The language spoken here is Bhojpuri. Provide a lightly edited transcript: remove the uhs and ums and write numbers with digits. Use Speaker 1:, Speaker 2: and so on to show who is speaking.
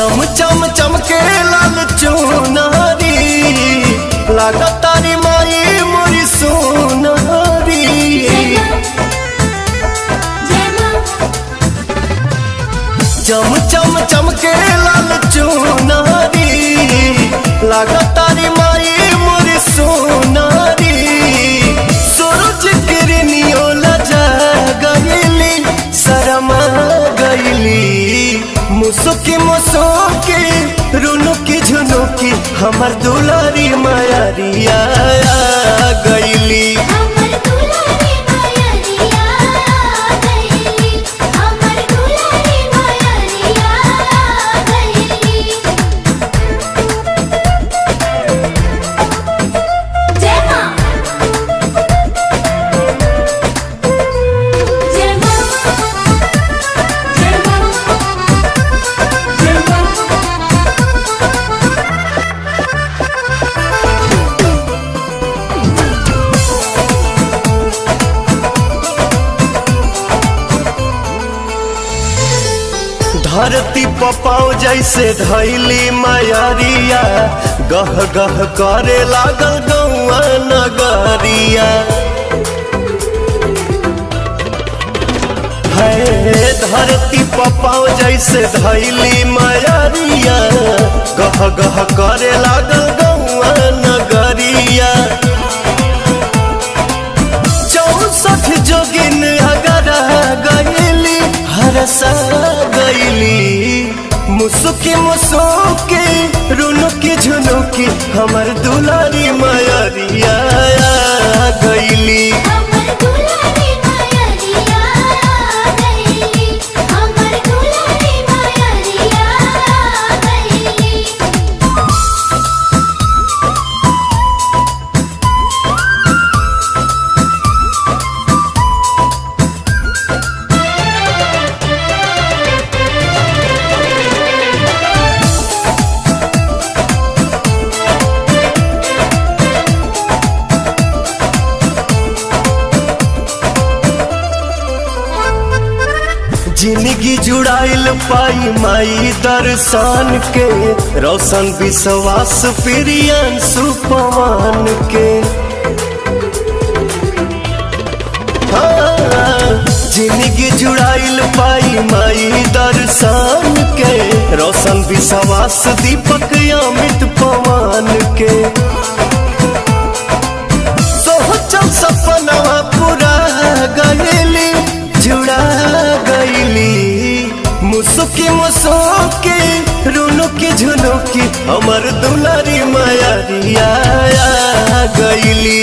Speaker 1: चम चम चमके लाल चुनारी लागत तारी माई मोरी सोनारी। चम चम चमके लाल चुनारी लागत तारी माई मोरी सोनारी। सूरज किरनियो लजा गईली शरमा गईली मुसुकी मुसुकी रुनुकी झुनुकी हमर दुलारी मायारिया गईली। धरती पपाओ जैसे धैली मायारिया गह गह करे लागल गौआ नगरिया। है धरती पपाओ जैसे धैली मायारिया गह गह करे लागल गौआ नगरिया। 64 जोगिन अगर गईली हरसा गईली मुसुकी मुसुकी रुनुकी झुनुकी हमर दुलारी मायारिया गईली। जिंदगी जुड़ाइल पाई माई दर्शन के रोशन विश्वास प्रियन सुपवान के। जिंदगी जुड़ाइल पाई माई दर्शन के रोशन विश्वास दीपक अमित पवन के। सोचल सपना पूरा गईली जुड़ा गईली मुसुकी मुसुकी रुनुकी झुनुकी हमर दुलारी मायारिया गईली।